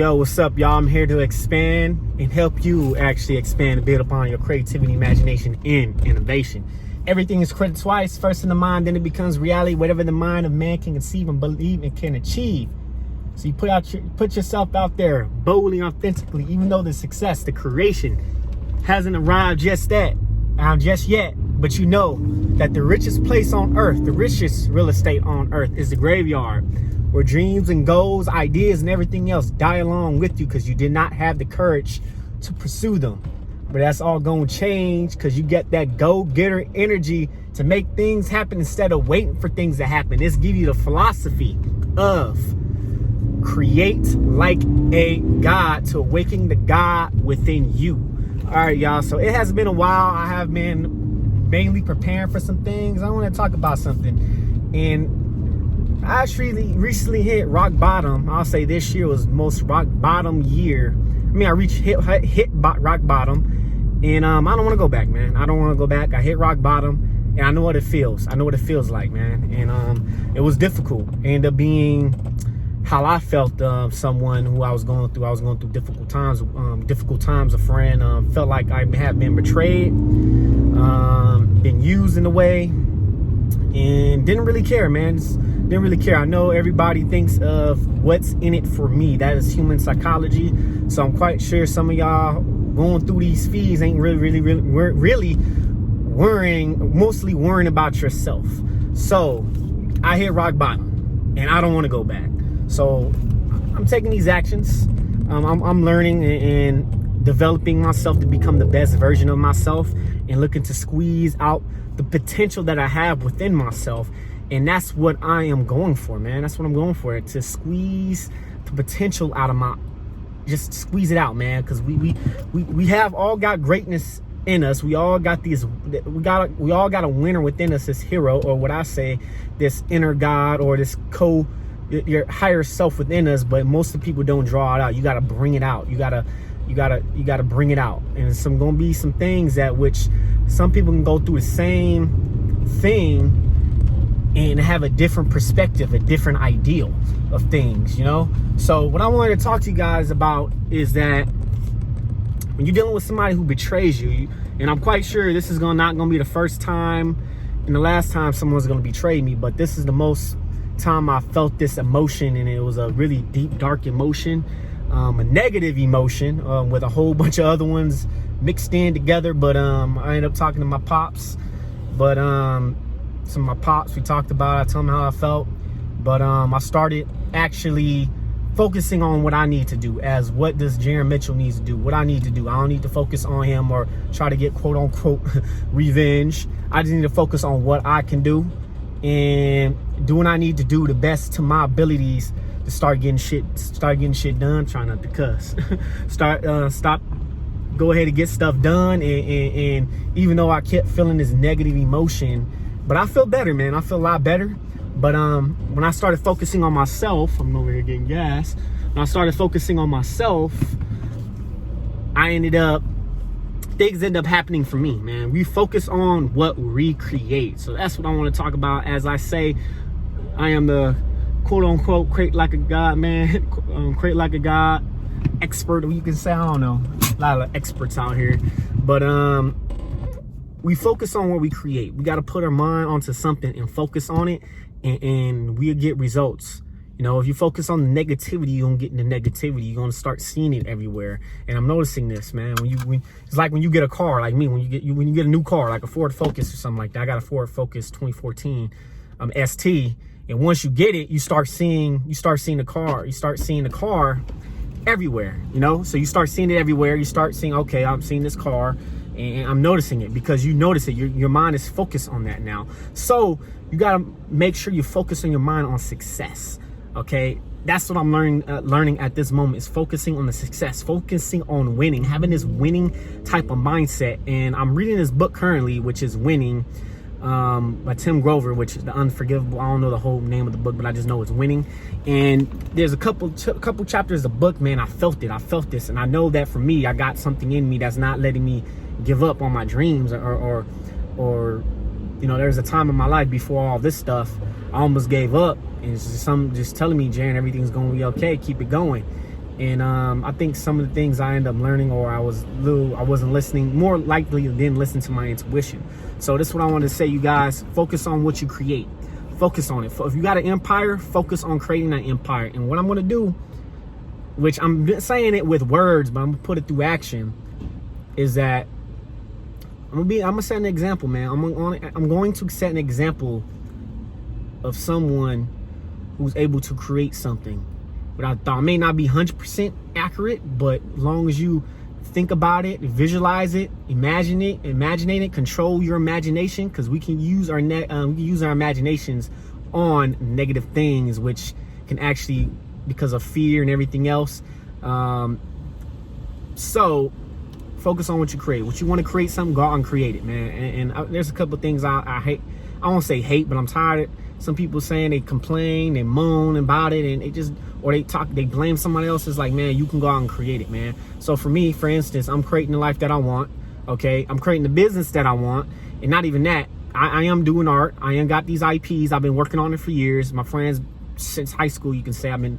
Yo, what's up, y'all? I'm here to expand and help you actually expand and build upon your creativity, imagination, and innovation. Everything is created twice, first in the mind, then it becomes reality. Whatever the mind of man can conceive and believe and can achieve. So you put yourself out there boldly, authentically, even though the success, the creation hasn't arrived just yet, but you know that the richest place on earth, the richest real estate on earth is the graveyard, where dreams and goals, ideas, and everything else die along with you because you did not have the courage to pursue them. But that's all going to change because you get that go-getter energy to make things happen instead of waiting for things to happen. This gives you the philosophy of create like a God to awaken the God within you. All right, y'all. So it has been a while. I have been mainly preparing for some things. I want to talk about something. And I actually recently hit rock bottom. I'll say this year was the most rock bottom year. I mean, I hit rock bottom, and I don't want to go back, man. I don't want to go back. I hit rock bottom, and I know what it feels. I know what it feels like, man. And it was difficult. It ended up being how I felt. Someone who I was going through difficult times. A friend felt like I had been betrayed, been used in a way, and didn't really care, man. Didn't really care. I know everybody thinks of what's in it for me. That is human psychology. So I'm quite sure some of y'all going through these fees ain't really mostly worrying about yourself. So I hit rock bottom and I don't want to go back. So I'm taking these actions. I'm learning and developing myself to become the best version of myself and looking to squeeze out the potential that I have within myself. And that's what I am going for, man. That's what I'm going for, to squeeze the potential out of just squeeze it out, man. Because we have all got greatness in us. We all got we all got a winner within us, this hero, or what I say, this inner God, or this your higher self within us. But most of the people don't draw it out. You got to bring it out. You gotta bring it out. And it's gonna be some things that which some people can go through the same thing and have a different perspective, a different ideal of things, you know? So what I wanted to talk to you guys about is that when you're dealing with somebody who betrays you, and I'm quite sure this is not gonna be the first time and the last time someone's gonna betray me, but this is the most time I felt this emotion, and it was a really deep, dark emotion, a negative emotion, with a whole bunch of other ones mixed in together. But I ended up talking to my pops, but some of my pops, we talked about it. I told them how I felt, but I started actually focusing on what I need to do, as what does Jaron Mitchell needs to do, what I need to do. I don't need to focus on him or try to get quote unquote revenge. I just need to focus on what I can do and do what I need to do the best to my abilities to start getting shit done. Try not to cuss. Go ahead and get stuff done. And even though I kept feeling this negative emotion, but I feel better, man. I feel a lot better. But when I started focusing on myself, I'm over here getting gas. When I started focusing on myself, things ended up happening for me, man. We focus on what we create. So that's what I want to talk about. As I say, I am the quote unquote create like a God, man. Create like a God expert, or you can say, I don't know. A lot of experts out here. But we focus on what we create. We got to put our mind onto something and focus on it, and we'll get results. You know, if you focus on the negativity, you're going to get the negativity. You're going to start seeing it everywhere. And I'm noticing this, man. It's like when you get a car, like me, when you get a new car, like a Ford Focus or something like that. I got a Ford Focus 2014 ST. And once you get it, you start seeing the car. You start seeing the car everywhere, you know? So you start seeing it everywhere. You start seeing, okay, I'm seeing this car. And I'm noticing it because you notice it. Your mind is focused on that now. So you got to make sure you focus on your mind on success. Okay, that's what I'm learning at this moment, is focusing on the success, focusing on winning, having this winning type of mindset. And I'm reading this book currently, which is Winning, by Tim Grover, which is The Unforgivable. I don't know the whole name of the book, but I just know it's Winning. And there's a couple chapters of the book, man. I felt this, and I know that for me, I got something in me that's not letting me give up on my dreams, or you know, there's a time in my life before all this stuff, I almost gave up, and it's just telling me, Jaron, everything's going to be okay, keep it going. And I think some of the things I end up learning, or I wasn't listening, more likely didn't listen to my intuition. So this is what I want to say, you guys. Focus on what you create. Focus on it. If you got an empire, focus on creating that empire. And what I'm going to do, which I'm saying it with words, but I'm going to put it through action, is that I'm gonna set an example, man. I'm going to set an example of someone who's able to create something without thought. It may not be 100% accurate, but as long as you think about it, visualize it, imagine it, control your imagination, because we can use our imaginations on negative things, which can actually, because of fear and everything else. So focus on what you create. What you want to create something, go out and create it, man. And there's a couple of things I hate. I won't say hate, but I'm tired of some people saying, they complain, they moan about it, and they blame somebody else. It's like, man, you can go out and create it, man. So for me, for instance, I'm creating the life that I want. Okay, I'm creating the business that I want, and not even that. I am doing art. I am got these IPs. I've been working on it for years. My friends since high school, you can say, I've been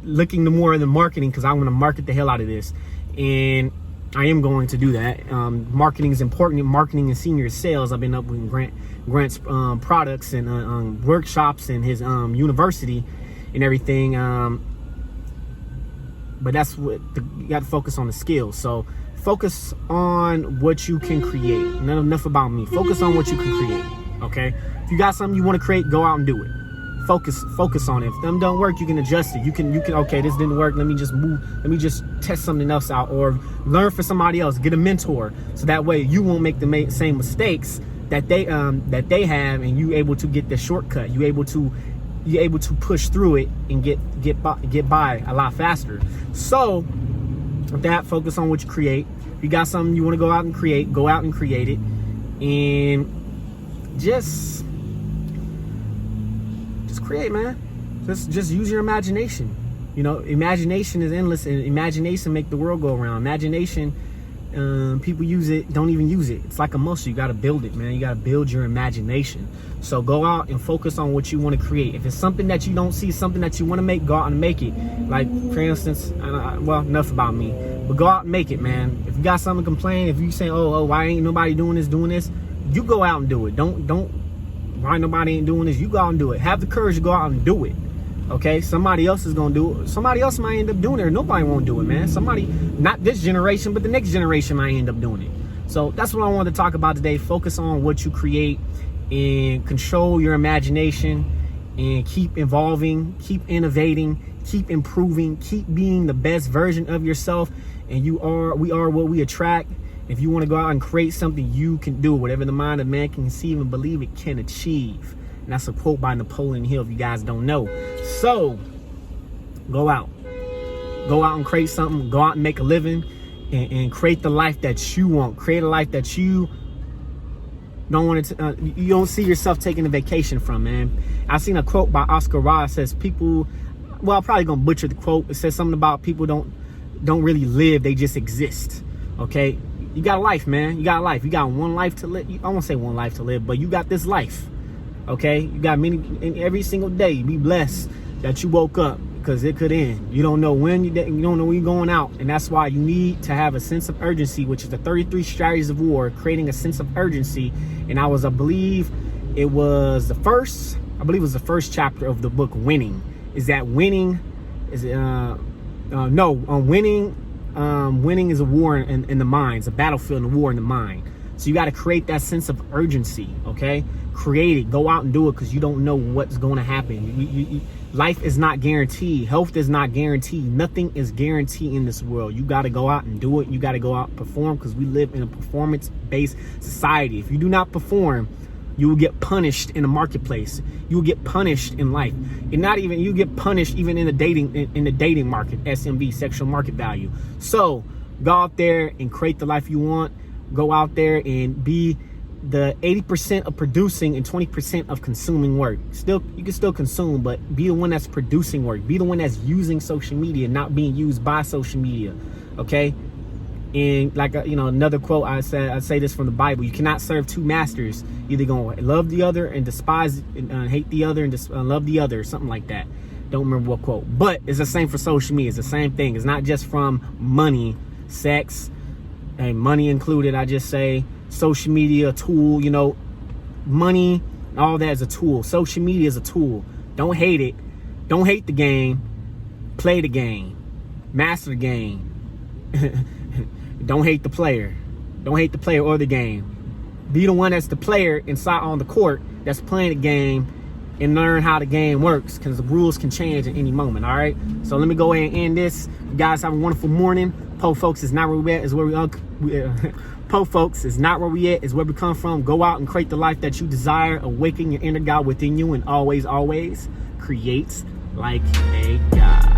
looking to more of the marketing, because I want to market the hell out of this, and I am going to do that. Marketing is important. Marketing and senior sales. I've been up with Grant's products and workshops and his university and everything. But that's what you got to focus on, the skills. So focus on what you can create. Enough about me. Focus on what you can create. Okay. If you got something you want to create, go out and do it. Focus on it. If them don't work, you can adjust it. You can okay, this didn't work, let me just move, let me just test something else out, or learn for somebody else, get a mentor, so that way you won't make the same mistakes that they have, and you able to get the shortcut. You're able to push through it and get by a lot faster. So with that, focus on what you create. If you got something you want to go out and create, go out and create it, and just create, man. Just use your imagination. You know, imagination is endless, and imagination make the world go around. Imagination, people use it, don't even use it. It's like a muscle. You got to build it, man. You got to build your imagination. So go out and focus on what you want to create. If it's something that you don't see, something that you want to make, go out and make it. Like, for instance, well, enough about me, but go out and make it, man. If you got something to complain, if you say, oh, why ain't nobody doing this, you go out and do it. Don't why nobody ain't doing this, you go out and do it. Have the courage to go out and do it. Okay, somebody else is gonna do it. Somebody else might end up doing it, or nobody won't do it, man. Somebody, not this generation, but the next generation might end up doing it. So that's what I wanted to talk about today. Focus on what you create and control your imagination, and keep evolving, keep innovating, keep improving, keep being the best version of yourself. And we are what we attract. If you want to go out and create something, you can do it. Whatever the mind of man can conceive and believe, it can achieve. And that's a quote by Napoleon Hill, if you guys don't know. So go out and create something. Go out and make a living, and create the life that you want. Create a life that you don't want to, you don't see yourself taking a vacation from, man. I seen a quote by Oscar Wilde. It says, people, well, I'm probably gonna butcher the quote. It says something about people don't really live, they just exist. Okay, you got a life, man. You got a life. You got one life to live. I won't say one life to live, but you got this life. Okay, you got many, and every single day. Be blessed that you woke up, because it could end. You don't know when you don't know when you're going out, and that's why you need to have a sense of urgency, which is the 33 strategies of war, creating a sense of urgency. And I believe it was the first chapter of the book, Winning. Is that winning is winning is a war in the mind. It's a battlefield and a war in the mind. So you got to create that sense of urgency. Okay, create it. Go out and do it, because you don't know what's going to happen. Life is not guaranteed. Health is not guaranteed. Nothing is guaranteed in this world. You got to go out and do it. You got to go out and perform, because we live in a performance-based society. If you do not perform, you will get punished in the marketplace. You will get punished in life. And not even, you get punished even in the dating market, SMV, sexual market value. So go out there and create the life you want. Go out there and be the 80% of producing and 20% of consuming work. Still, you can still consume, but be the one that's producing work. Be the one that's using social media, not being used by social media. Okay. And like, another quote, I say this from the Bible: you cannot serve two masters. Either going to love the other and despise and hate the other, and love the other, something like that. Don't remember what quote, but it's the same for social media. It's the same thing. It's not just from money, sex, and money included. I just say social media, a tool, you know, money, all that is a tool. Social media is a tool. Don't hate it. Don't hate the game. Play the game. Master the game. Don't hate the player. Don't hate the player or the game. Be the one that's the player inside on the court that's playing the game, and learn how the game works, because the rules can change at any moment. All right, so let me go ahead and end this. You guys have a wonderful morning. PoFoaks is not where we at, is where we PoFoaks is not where we at, is where we come from. Go out and create the life that you desire. Awaken your inner God within you, and always create like a God.